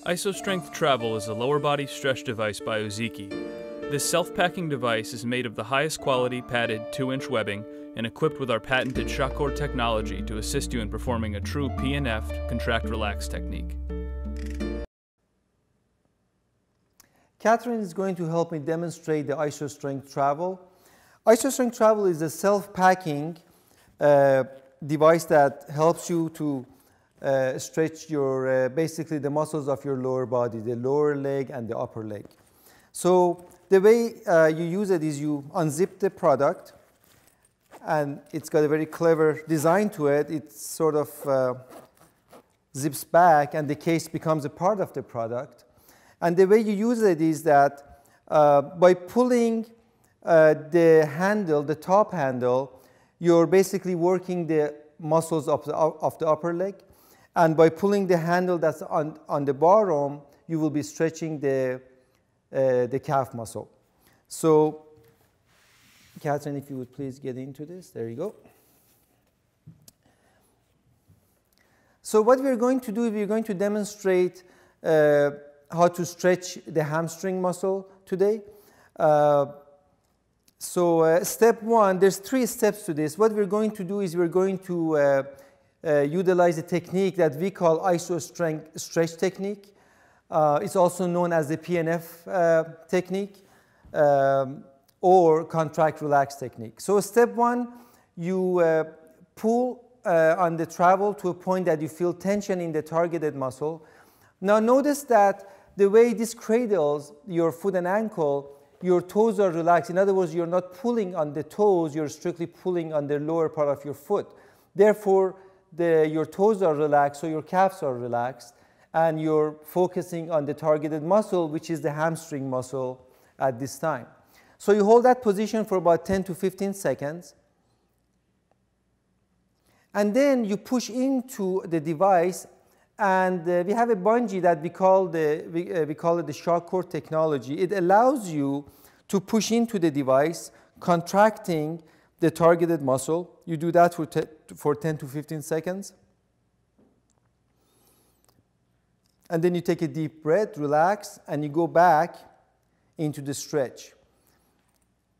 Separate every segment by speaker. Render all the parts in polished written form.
Speaker 1: IsoStrength Travel is a lower body stretch device by ooZeeki. This self-packing device is made of the highest quality padded 2-inch webbing and equipped with our patented shock cord technology to assist you in performing a true PNF contract-relax technique.
Speaker 2: Catherine is going to help me demonstrate the IsoStrength Travel. IsoStrength Travel is a self-packing device that helps you to stretch your basically the muscles of your lower body, the lower leg and the upper leg. So the way you use it is you unzip the product, and it's got a very clever design to it. It sort of zips back and the case becomes a part of the product. And the way you use it is that by pulling the handle, the top handle, you're basically working the muscles of the upper leg. And by pulling the handle that's on the bottom, you will be stretching the calf muscle. So, Catherine, if you would please get into this. There you go. So what we're going to do, we're going to demonstrate how to stretch the hamstring muscle today. Step one, there's 3 steps to this. What we're going to do is we're going to utilize a technique that we call IsoStrength stretch technique. It's also known as the PNF technique or contract relax technique. So step one, you pull on the travel to a point that you feel tension in the targeted muscle. Now notice that the way this cradles your foot and ankle, your toes are relaxed. In other words, you're not pulling on the toes, you're strictly pulling on the lower part of your foot. Therefore, your toes are relaxed, so your calves are relaxed, and you're focusing on the targeted muscle, which is the hamstring muscle at this time. So you hold that position for about 10 to 15 seconds. And then you push into the device, and we have a bungee that we call it the shock cord technology. It allows you to push into the device, contracting the targeted muscle. You do that for 10 to 15 seconds. And then you take a deep breath, relax, and you go back into the stretch.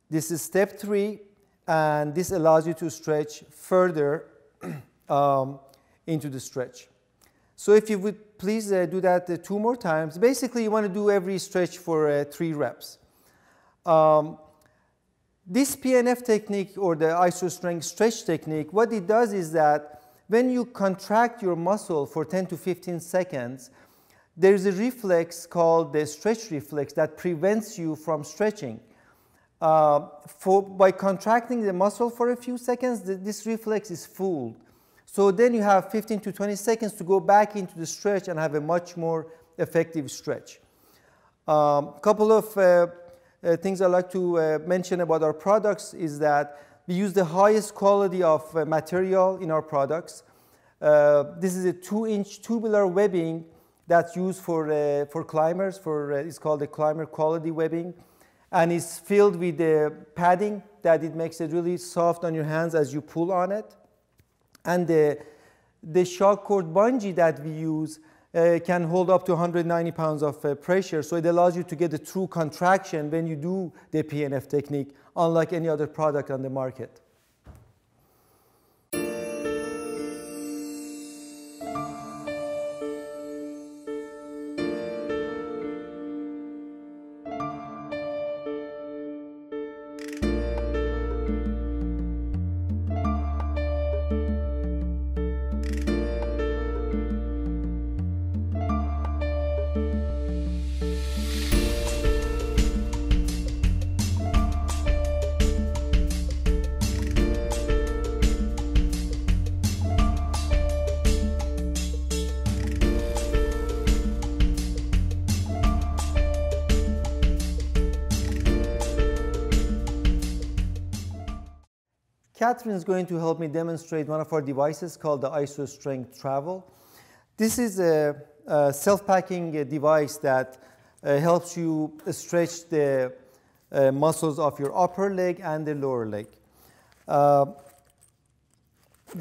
Speaker 2: This is step 3, and this allows you to stretch further into the stretch. So if you would please do that 2 more times. Basically, you want to do every stretch for 3 reps. This PNF technique, or the IsoStrength stretch technique, what it does is that when you contract your muscle for 10 to 15 seconds, there is a reflex called the stretch reflex that prevents you from stretching. By contracting the muscle for a few seconds, this reflex is fooled. So then you have 15 to 20 seconds to go back into the stretch and have a much more effective stretch. Couple of things I'd like to mention about our products is that we use the highest quality of material in our products. This is a 2-inch tubular webbing that's used for climbers. It's called the climber quality webbing, and it's filled with the padding that it makes it really soft on your hands as you pull on it. And the shock cord bungee that we use can hold up to 190 pounds of pressure, so it allows you to get a true contraction when you do the PNF technique, unlike any other product on the market. Catherine is going to help me demonstrate one of our devices called the IsoStrength Travel. This is a self-packing device that helps you stretch the muscles of your upper leg and the lower leg. The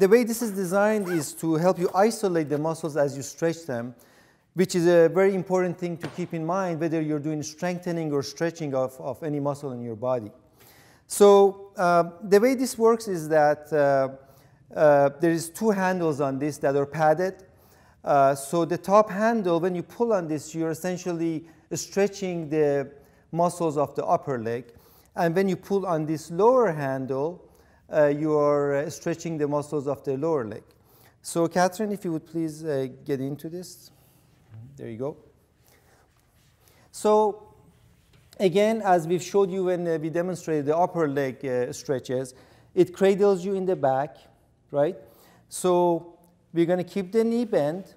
Speaker 2: way this is designed is to help you isolate the muscles as you stretch them. which is a very important thing to keep in mind whether you're doing strengthening or stretching of any muscle in your body. So the way this works is that there is two handles on this that are padded. So the top handle, when you pull on this, you're essentially stretching the muscles of the upper leg. And when you pull on this lower handle, you are stretching the muscles of the lower leg. So Catherine, if you would please get into this. There you go. So again, as we've showed you when we demonstrated the upper leg stretches, it cradles you in the back, right? So we're going to keep the knee bent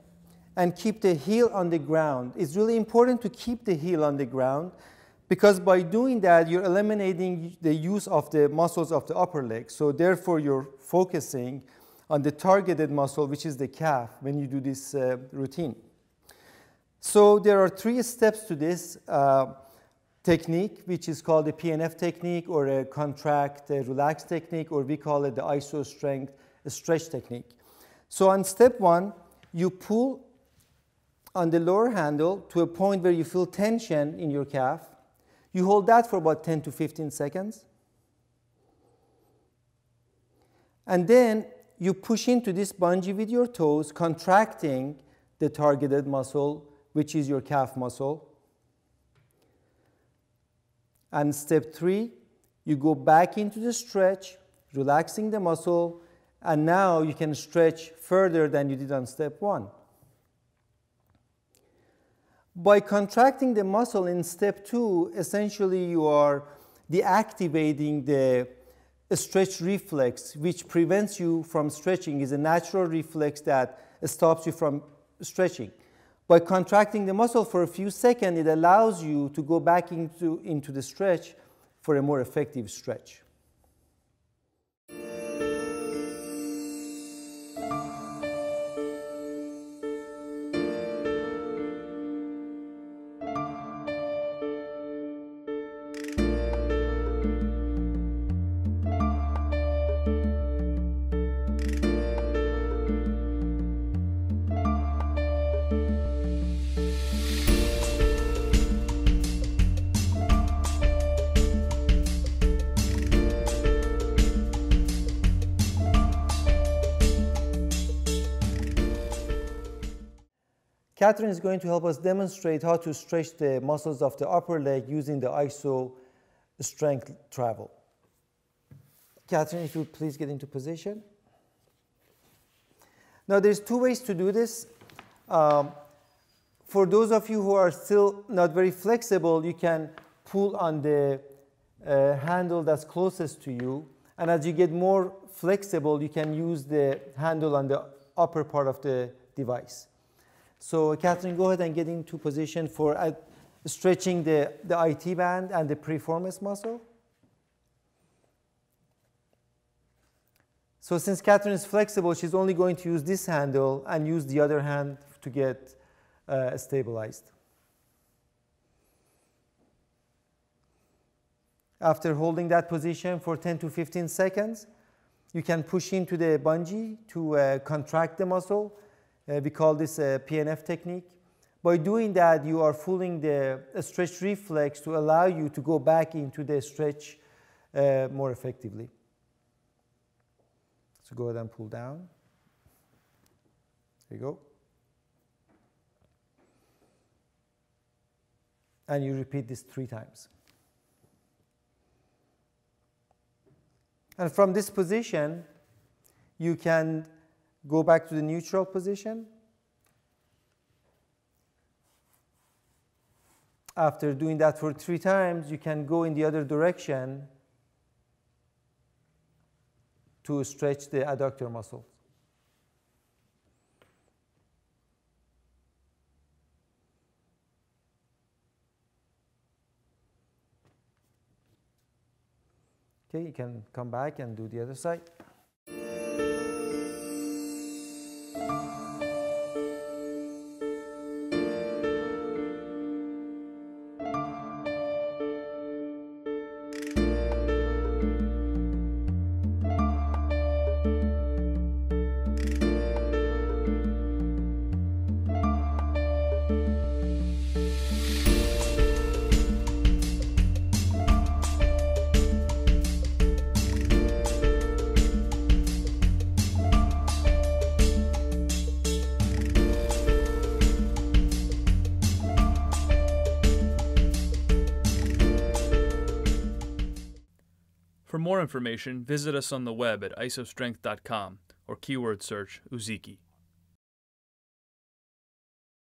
Speaker 2: and keep the heel on the ground. It's really important to keep the heel on the ground because by doing that, you're eliminating the use of the muscles of the upper leg. So therefore, you're focusing on the targeted muscle, which is the calf, when you do this routine. So there are 3 steps to this technique, which is called the PNF technique or a contract, relax technique, or we call it the IsoStrength stretch technique. So on step 1, you pull on the lower handle to a point where you feel tension in your calf. You hold that for about 10 to 15 seconds. And then you push into this bungee with your toes, contracting the targeted muscle, which is your calf muscle. And step 3, you go back into the stretch, relaxing the muscle, and now you can stretch further than you did on step 1. By contracting the muscle in step 2, essentially you are deactivating the stretch reflex, which prevents you from stretching. It's a natural reflex that stops you from stretching. By contracting the muscle for a few seconds, it allows you to go back into the stretch for a more effective stretch. Catherine is going to help us demonstrate how to stretch the muscles of the upper leg using the IsoStrength Travel. Catherine, if you would please get into position. Now, there's 2 ways to do this. For those of you who are still not very flexible, you can pull on the handle that's closest to you. And as you get more flexible, you can use the handle on the upper part of the device. So Catherine, go ahead and get into position for stretching the IT band and the piriformis muscle. So since Catherine is flexible, she's only going to use this handle and use the other hand to get stabilized. After holding that position for 10 to 15 seconds, you can push into the bungee to contract the muscle. We call this a PNF technique. By doing that, you are fooling the stretch reflex to allow you to go back into the stretch more effectively. So go ahead and pull down. There you go. And you repeat this 3 times. And from this position, you can go back to the neutral position. After doing that for 3 times, you can go in the other direction to stretch the adductor muscles. Okay, you can come back and do the other side.
Speaker 1: For more information, visit us on the web at isostrength.com or keyword search ooZeeki.